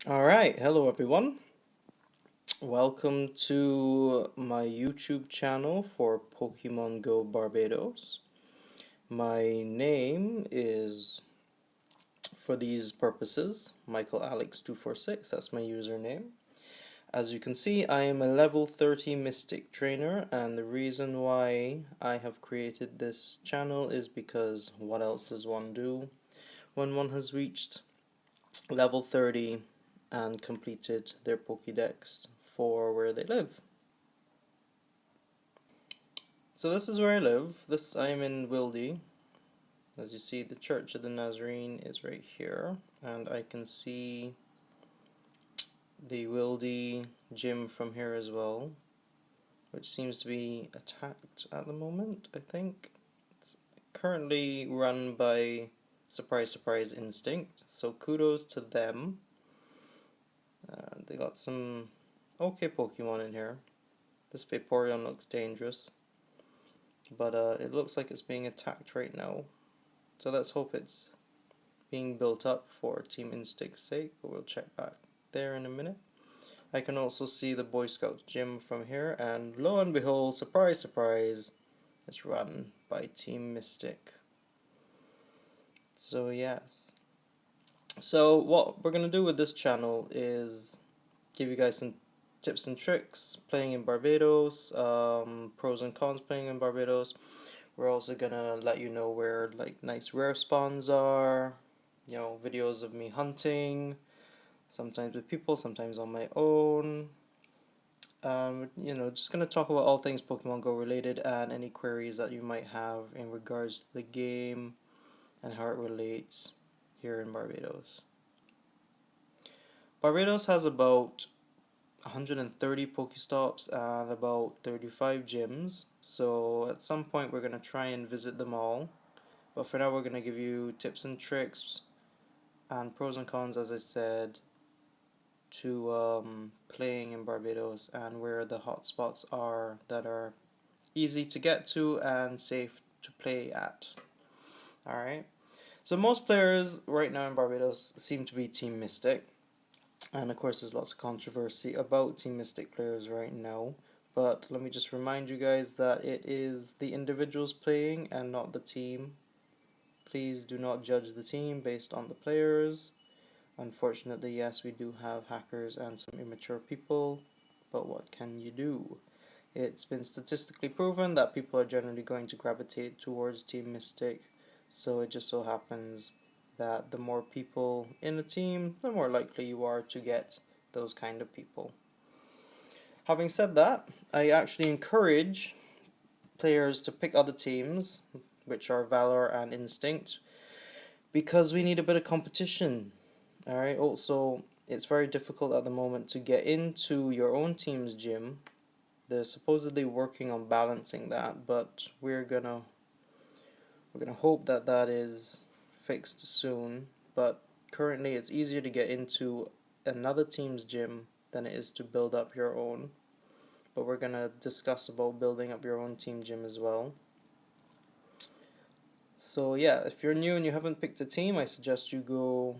Alright, hello everyone. Welcome to my YouTube channel for Pokemon Go Barbados. My name is, for these purposes, Michael Alex 246. That's my username. As you can see, I am a level 30 Mystic trainer, and the reason why I have created this channel is because what else does one do when one has reached level 30 and completed their Pokédex for where they live. So this is where I live. I am in Wildy. As you see, the Church of the Nazarene is right here, and I can see the Wildy gym from here as well, which seems to be attacked at the moment, I think. It's currently run by Surprise Surprise Instinct, so kudos to them. They got some okay Pokemon in here. This Vaporeon looks dangerous, but it looks like it's being attacked right now. So let's hope it's being built up for Team Instinct's sake, but we'll check back there in a minute. I can also see the Boy Scouts gym from here, and lo and behold, surprise, surprise, it's run by Team Mystic. So yes. So what we're going to do with this channel is give you guys some tips and tricks playing in Barbados, pros and cons playing in Barbados. We're also gonna let you know where like nice rare spawns are, videos of me hunting, sometimes with people, sometimes on my own. Just gonna talk about all things Pokemon Go related and any queries that you might have in regards to the game and how it relates here in Barbados. Barbados has about 130 Pokestops and about 35 gyms, so at some point we're gonna try and visit them all. But for now, we're going to give you tips and tricks and pros and cons, as I said, to playing in Barbados and where the hotspots are that are easy to get to and safe to play at. Alright, so most players right now in Barbados seem to be Team Mystic, and of course, there's lots of controversy about Team Mystic players right now. But let me just remind you guys that it is the individuals playing and not the team. Please do not judge the team based on the players. Unfortunately, yes, we do have hackers and some immature people, but what can you do? It's been statistically proven that people are generally going to gravitate towards Team Mystic, so it just so happens that the more people in a team, the more likely you are to get those kind of people. Having said that, I actually encourage players to pick other teams, which are Valor and Instinct, because we need a bit of competition. Alright, also, it's very difficult at the moment to get into your own team's gym. They're supposedly working on balancing that, but we're gonna hope that that is fixed soon. But currently, it's easier to get into another team's gym than it is to build up your own. But we're gonna discuss about building up your own team gym as well. So yeah, if you're new and you haven't picked a team, I suggest you go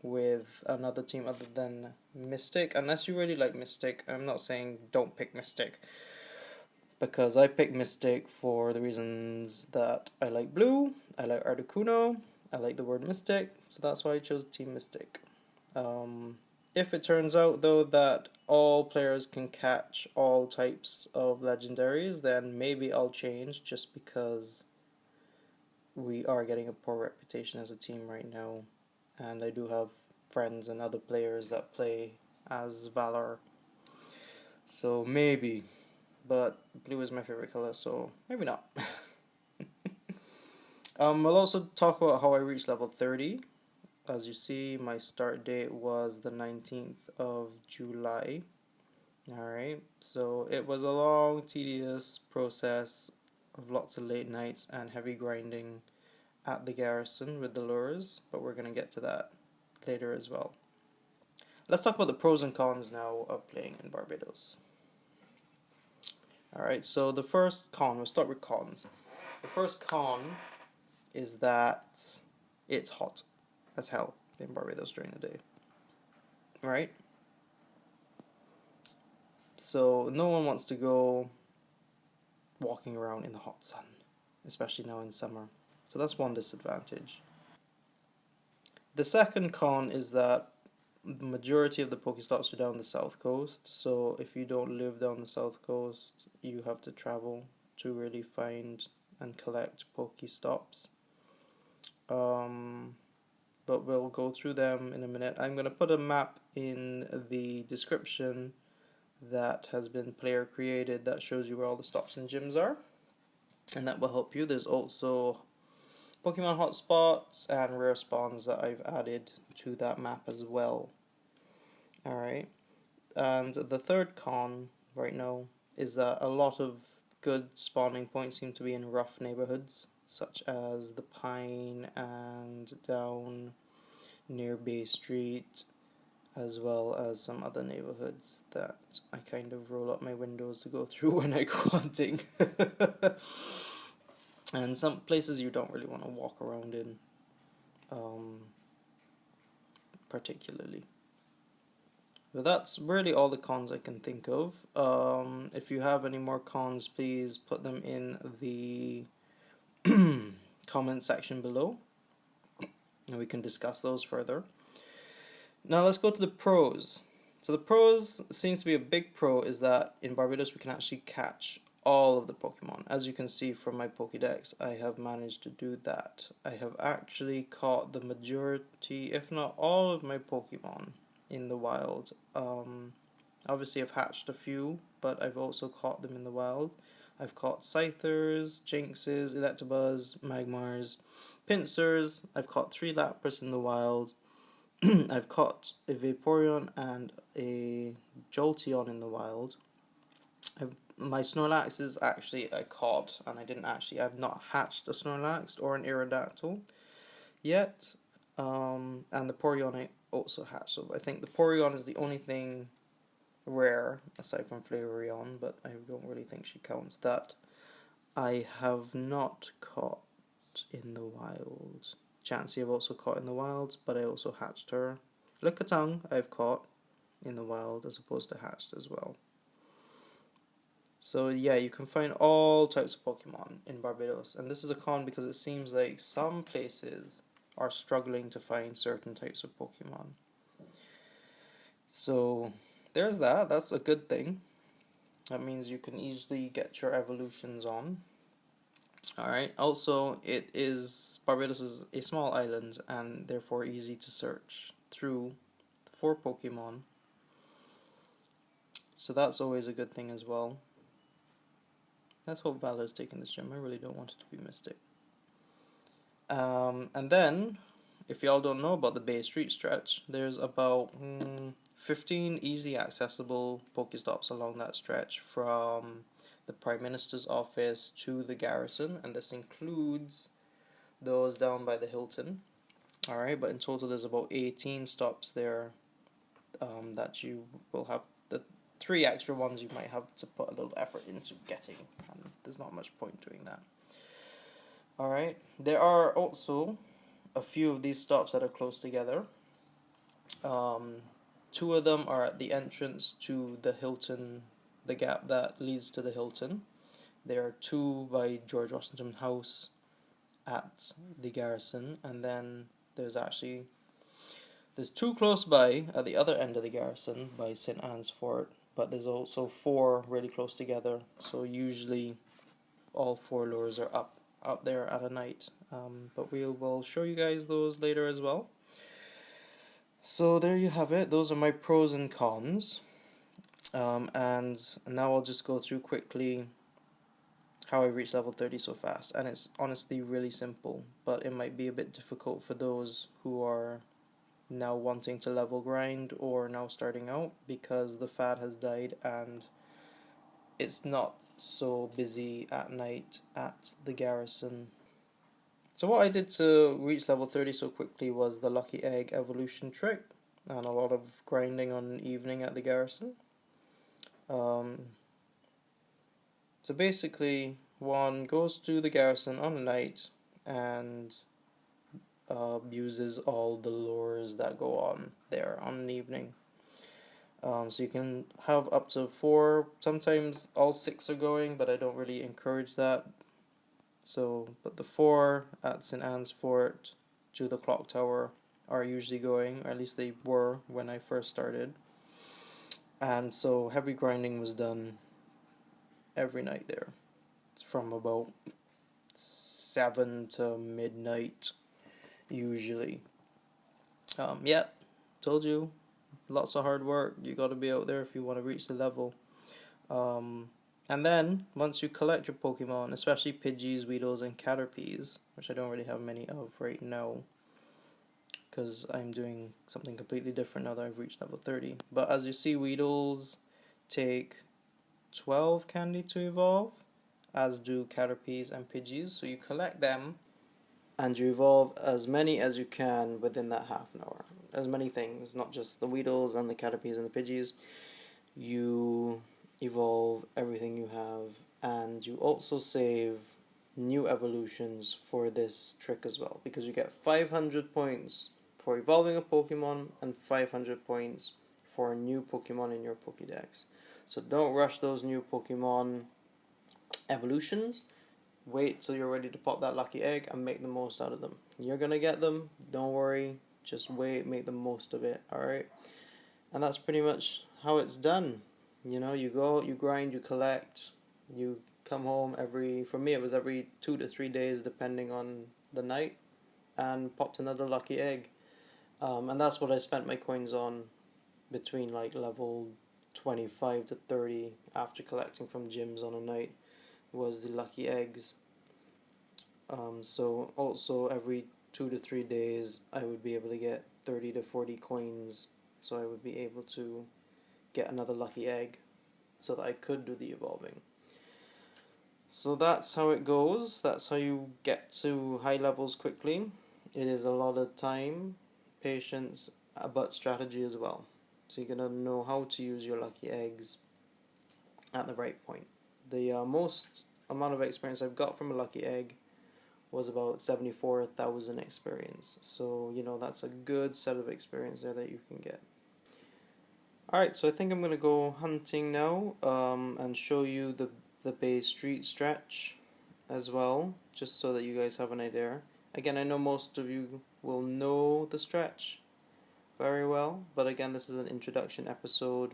with another team other than Mystic, unless you really like Mystic. I'm not saying don't pick Mystic, because I picked Mystic for the reasons that I like blue, I like Articuno, I like the word Mystic, so that's why I chose Team Mystic. If it turns out though that all players can catch all types of legendaries, then maybe I'll change, just because we are getting a poor reputation as a team right now, and I do have friends and other players that play as Valor. So maybe, but blue is my favorite color, so maybe not. We'll also talk about how I reached level 30. As you see, my start date was the 19th of July. Alright, so it was a long, tedious process of lots of late nights and heavy grinding at the garrison with the lures, but we're going to get to that later as well. Let's talk about the pros and cons now of playing in Barbados. Alright, so the first con, we'll start with cons. The first con is that it's hot as hell in Barbados during the day. right? So no one wants to go walking around in the hot sun, especially now in summer. So that's one disadvantage. The second con is that the majority of the Pokestops are down the south coast. So if you don't live down the south coast, you have to travel to really find and collect Pokestops. Um, but we'll go through them in a minute. I'm going to put a map in the description that has been player created that shows you where all the stops and gyms are, and that will help you. There's also Pokemon hotspots and rare spawns that I've added to that map as well. Alright, and the third con right now is that a lot of good spawning points seem to be in rough neighborhoods, such as the Pine and down near Bay Street, as well as some other neighborhoods that I kind of roll up my windows to go through when I go hunting. And some places you don't really want to walk around in, um, particularly. But that's really all the cons I can think of. If you have any more cons, please put them in the comment section below, and we can discuss those further. Now let's go to the pros. So the pros, seems to be a big pro, is that in Barbados we can actually catch all of the Pokemon. As you can see from my Pokédex, I have managed to do that. I have actually caught the majority, if not all of my Pokemon in the wild. Obviously I've hatched a few, but I've also caught them in the wild. I've caught Scythers, Jinxes, Electabuzz, Magmars, Pincers. I've caught 3 Lapras in the wild. I've caught a Vaporeon and a Jolteon in the wild. My Snorlax is actually I caught, and I've not hatched a Snorlax or an Aerodactyl yet. And the Porygon I also hatched, so I think the Porygon is the only thing rare, aside from Flareon, but I don't really think she counts, that I have not caught in the wild. Chansey I've also caught in the wild, but I also hatched her. Lickitung I've caught in the wild as opposed to hatched as well. So yeah, you can find all types of Pokemon in Barbados, and this is a con because it seems like some places are struggling to find certain types of Pokemon. So there's that. That's a good thing. That means you can easily get your evolutions on. Alright, also Barbados is a small island and therefore easy to search through for Pokemon. So that's always a good thing as well. Let's hope Valor's taking this gym. I really don't want it to be Mystic. And then, if y'all don't know about the Bay Street stretch, there's about 15 easy accessible Pokestops along that stretch from the Prime Minister's office to the garrison, and this includes those down by the Hilton. Alright, but in total there's about 18 stops there that you will have. The 3 extra ones you might have to put a little effort into getting, and there's not much point doing that. Alright, there are also a few of these stops that are close together. 2 of them are at the entrance to the Hilton, the gap that leads to the Hilton. There are 2 by George Washington House at the garrison, and then there's 2 close by at the other end of the garrison by St. Anne's Fort, but there's also 4 really close together, so usually all 4 lures are up there at a night, but we will show you guys those later as well. So there you have it. Those are my pros and cons, and now I'll just go through quickly how I reached level 30 so fast, and it's honestly really simple, but it might be a bit difficult for those who are now wanting to level grind or now starting out, because the fad has died and it's not so busy at night at the garrison. So what I did to reach level 30 so quickly was the Lucky Egg evolution trick and a lot of grinding on an evening at the garrison. So basically, one goes to the garrison on a night and uses all the lures that go on there on an evening. So you can have up to 4, sometimes all 6 are going, but I don't really encourage that. So, but the 4 at St. Anne's Fort to the clock tower are usually going, or at least they were when I first started. And so heavy grinding was done every night there. It's from about 7 to midnight usually. Yeah, told you, lots of hard work. You got to be out there if you want to reach the level. Um, and then once you collect your Pokemon, especially Pidgeys, Weedles, and Caterpies, which I don't really have many of right now, because I'm doing something completely different now that I've reached level 30. But as you see, Weedles take 12 candy to evolve, as do Caterpies and Pidgeys. So you collect them and you evolve as many as you can within that half an hour. As many things, not just the Weedles and the Caterpies and the Pidgeys. You evolve everything you have, and you also save new evolutions for this trick as well, because you get 500 points for evolving a Pokemon and 500 points for a new Pokemon in your Pokédex. So don't rush those new Pokemon evolutions. Wait till you're ready to pop that lucky egg and make the most out of them. You're gonna get them, don't worry, just wait, make the most of it, alright? And that's pretty much how it's done. You know, you go, you grind, you collect, you come home for me it was every 2 to 3 days depending on the night, and popped another lucky egg. And that's what I spent my coins on between like level 25 to 30 after collecting from gyms on a night, was the lucky eggs. So also every 2 to 3 days I would be able to get 30 to 40 coins, so I would be able to get another lucky egg so that I could do the evolving. So that's how it goes. That's how you get to high levels quickly. It is a lot of time, patience, but strategy as well. So you're going to know how to use your lucky eggs at the right point. The most amount of experience I've got from a lucky egg was about 74,000 experience. So, you know, that's a good set of experience there that you can get. Alright, so I think I'm going to go hunting now, and show you the Bay Street stretch as well, just so that you guys have an idea. Again, I know most of you will know the stretch very well, but again, this is an introduction episode,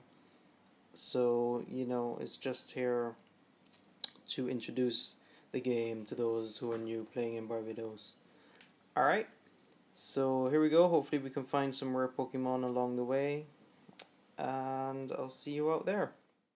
so, you know, it's just here to introduce the game to those who are new playing in Barbados. Alright, so here we go. Hopefully we can find some rare Pokemon along the way, and I'll see you out there.